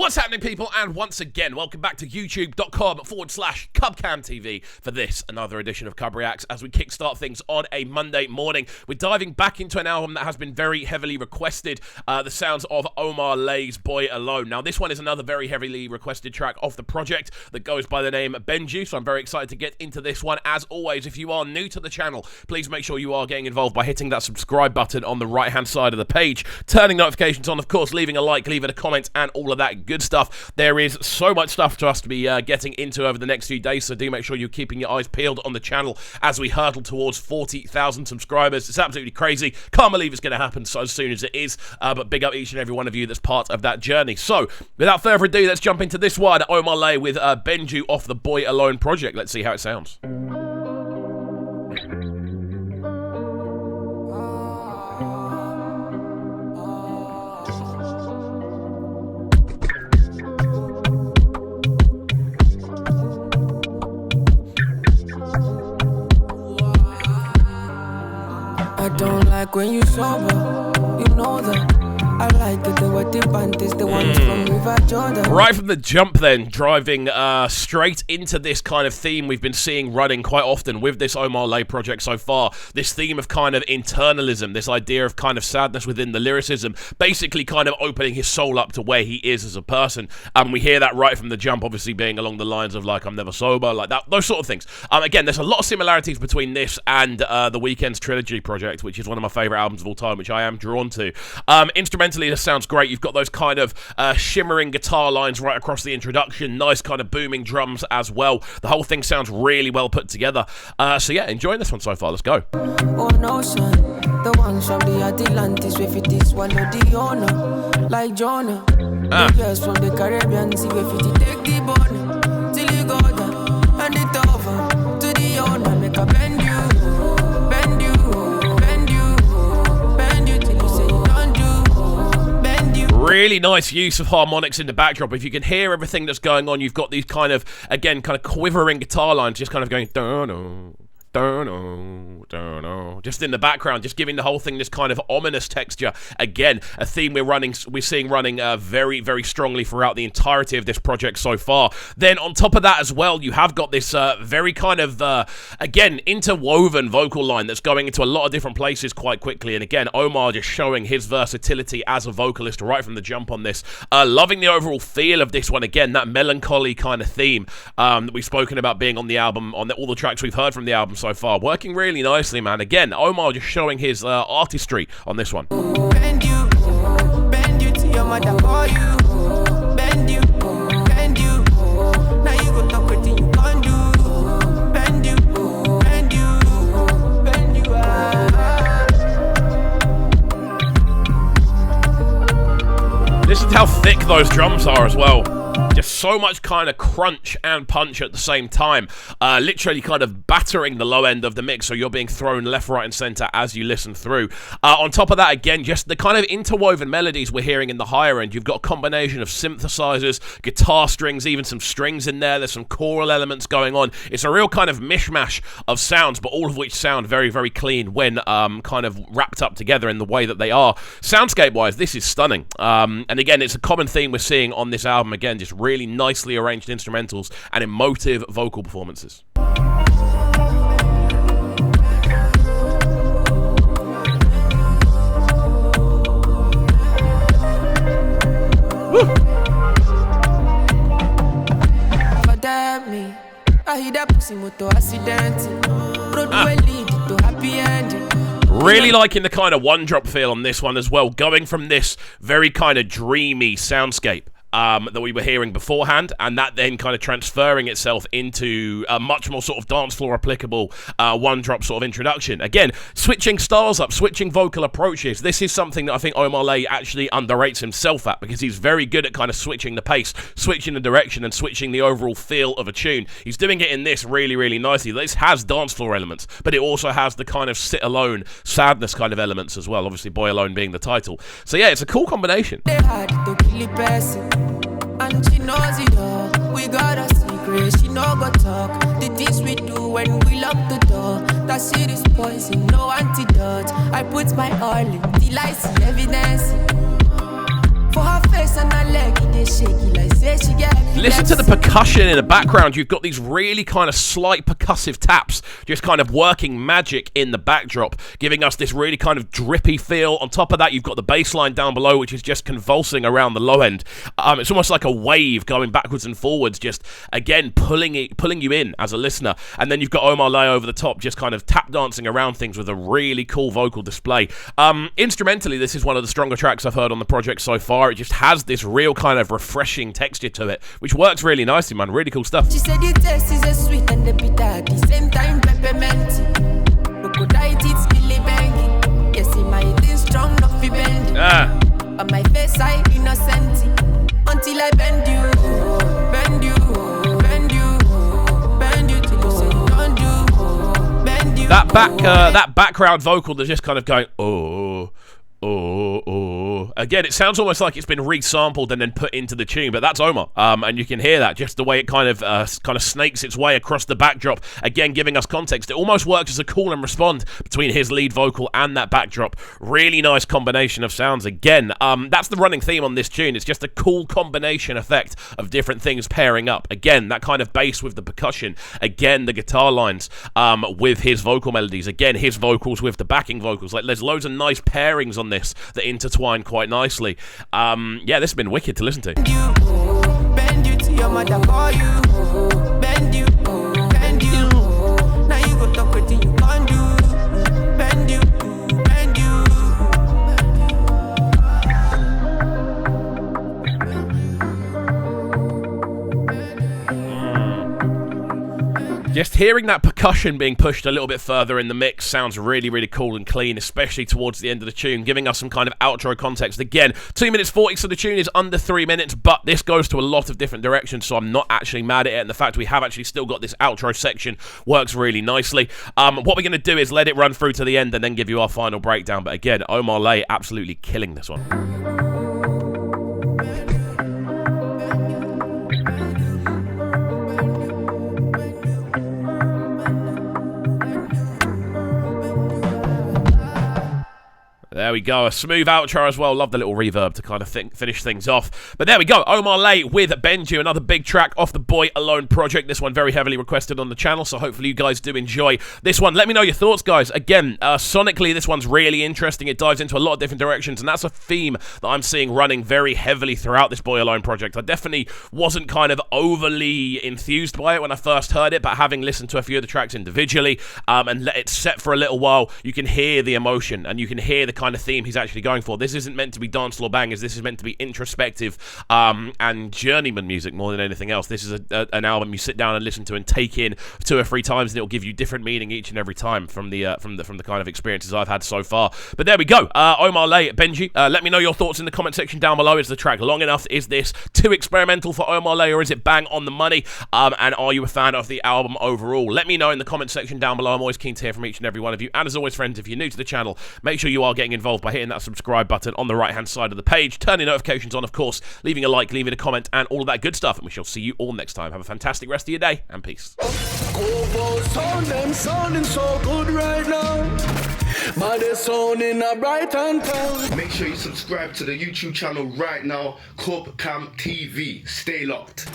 What's happening, people? And once again, welcome back to youtube.com/CubCamTV for this, another edition of CUBREACTS as we kickstart things on a Monday morning. We're diving back into an album that has been very heavily requested, the sounds of Omah Lay's Boy Alone. Now, this one is another very heavily requested track off the project that goes by the name Benju, so I'm very excited to get into this one. As always, if you are new to the channel, please make sure you are getting involved by hitting that subscribe button on the right-hand side of the page, turning notifications on, of course, leaving a like, leaving a comment, and all of that good stuff. There is so much stuff for us to be getting into over the next few days, so do make sure you're keeping your eyes peeled on the channel as we hurtle towards 40,000 subscribers. It's absolutely crazy. Can't believe it's going to happen so soon as it is, but big up each and every one of you that's part of that journey. So, without further ado, let's jump into this one. Omah Lay with Benju off the Boy Alone project. Let's see how it sounds. I don't like when you sober, you know that. I like it, the wedding panties, the ones from River Jordan. Right from the jump then, driving straight into this kind of theme we've been seeing running quite often with this Omah Lay project so far. This theme of kind of internalism, this idea of kind of sadness within the lyricism, basically kind of opening his soul up to where he is as a person. And we hear that right from the jump, obviously being along the lines of like, I'm never sober, like that, those sort of things. Again, there's a lot of similarities between this and The Weeknd's Trilogy project, which is one of my favourite albums of all time, which I am drawn to. Instrumentally, this sounds great. You've got those kind of shimmering guitar lines right across the introduction, nice kind of booming drums as well. The whole thing sounds really well put together. So yeah, enjoying this one so far. Let's go. Oh no, son, the ones from the Atlantis, with it is one of the owner, like Jonah. The girls from the Caribbean, see if it take the bone till you go down, and it over to the owner, make a bend you, bend you, bend you, bend you till you say you don't do. Really nice use of harmonics in the backdrop. If you can hear everything that's going on, you've got these kind of, again, kind of quivering guitar lines just kind of going, just in the background, just giving the whole thing this kind of ominous texture. Again, a theme we're seeing running very, very strongly throughout the entirety of this project so far. Then on top of that as well, you have got this very kind of, again, interwoven vocal line that's going into a lot of different places quite quickly. And again, Omah just showing his versatility as a vocalist right from the jump on this. Loving the overall feel of this one. Again, that melancholy kind of theme that we've spoken about being on the album, on all the tracks we've heard from the album so far. Working really nicely, man. Again, Omah just showing his artistry on this one. Bend you to your mother for you. Bend you. Now you go talk with you can do. Bend you. Listen to how thick those drums are as well. Just so much kind of crunch and punch at the same time. Literally kind of battering the low end of the mix, so you're being thrown left, right, and centre as you listen through. On top of that, again, just the kind of interwoven melodies we're hearing in the higher end. You've got a combination of synthesizers, guitar strings, even some strings in there. There's some choral elements going on. It's a real kind of mishmash of sounds, but all of which sound very, very clean when kind of wrapped up together in the way that they are. Soundscape-wise, this is stunning. And again, it's a common theme we're seeing on this album. Again, just really nicely arranged instrumentals and emotive vocal performances. Woo! Really liking the kind of one-drop feel on this one as well, going from this very kind of dreamy soundscape that we were hearing beforehand, and that then kind of transferring itself into a much more sort of dance floor applicable one-drop sort of introduction. Again, switching styles up, switching vocal approaches. This is something that I think Omah Lay actually underrates himself at, because he's very good at kind of switching the pace, switching the direction, and switching the overall feel of a tune. He's doing it in this really, really nicely. This has dance floor elements, but it also has the kind of sit alone, sadness kind of elements as well. Obviously, Boy Alone being the title. So yeah, it's a cool combination. And she knows it all. We got a secret, she no go talk. The things we do when we lock the door. That shit is poison, no antidote. I put my all in till I see evidence. For her face and her leg, they shaky like say she get. Listen to the percussion in the background. You've got these really kind of slight percussive taps, just kind of working magic in the backdrop, giving us this really kind of drippy feel. On top of that, you've got the bass line down below, which is just convulsing around the low end. It's almost like a wave going backwards and forwards, just again pulling you in as a listener. And then you've got Omah Lay over the top, just kind of tap dancing around things with a really cool vocal display. Instrumentally, this is one of the stronger tracks I've heard on the project so far. It just has this real kind of refreshing texture to it, which works really nicely, man. Really cool stuff. She said the taste is a sweet and the bitter at the same time, peppermint. Crocodile teeth, skilly bang. Yes, in my thing strong, not fi bend. On my face, I innocent. Until I bend you, bend you, bend you, bend you till you say you don't do. Bend you. That background vocal that's just kind of going, oh. Again, it sounds almost like it's been resampled and then put into the tune, but that's Omah. And you can hear that, just the way it kind of snakes its way across the backdrop. Again, giving us context. It almost works as a call and respond between his lead vocal and that backdrop. Really nice combination of sounds. Again, that's the running theme on this tune. It's just a cool combination effect of different things pairing up. Again, that kind of bass with the percussion. Again, the guitar lines with his vocal melodies. Again, his vocals with the backing vocals. Like, there's loads of nice pairings on this that intertwine quite nicely. Yeah, this has been wicked to listen to. Bend you to your mother call you. Bend you, bend you. Now you go talk with you can't do. Bend you, bend you. Just hearing that percussion being pushed a little bit further in the mix sounds really, really cool and clean, especially towards the end of the tune, giving us some kind of outro context. Again, 2 minutes 40, so the tune is under 3 minutes, but this goes to a lot of different directions, so I'm not actually mad at it, and the fact we have actually still got this outro section works really nicely. What we're going to do is let it run through to the end and then give you our final breakdown, but again, Omah Lay absolutely killing this one. There we go, a smooth outro as well. Love the little reverb to kind of finish things off. But there we go, Omah Lay with Bend You, another big track off the Boy Alone project. This one very heavily requested on the channel, so hopefully you guys do enjoy this one. Let me know your thoughts, guys. Again, sonically, this one's really interesting. It dives into a lot of different directions, and that's a theme that I'm seeing running very heavily throughout this Boy Alone project. I definitely wasn't kind of overly enthused by it when I first heard it, but having listened to a few of the tracks individually and let it set for a little while, you can hear the emotion, and you can hear the kind of theme he's actually going for. This isn't meant to be dance floor bangers. This is meant to be introspective and journeyman music more than anything else. This is an album you sit down and listen to and take in 2 or 3 times, and it'll give you different meaning each and every time from the kind of experiences I've had so far. But there we go. Omah Lay, Benji. Let me know your thoughts in the comment section down below. Is the track long enough? Is this too experimental for Omah Lay, or is it bang on the money? And are you a fan of the album overall? Let me know in the comment section down below. I'm always keen to hear from each and every one of you. And as always, friends, if you're new to the channel, make sure you are getting involved by hitting that subscribe button on the right hand side of the page, turning notifications on, of course, leaving a like, leaving a comment, and all of that good stuff. And we shall see you all next time. Have a fantastic rest of your day, and peace. Sounding so good right now. But they're sounding a bright and town. Make sure you subscribe to the YouTube channel right now, CUBREACTS TV. Stay locked.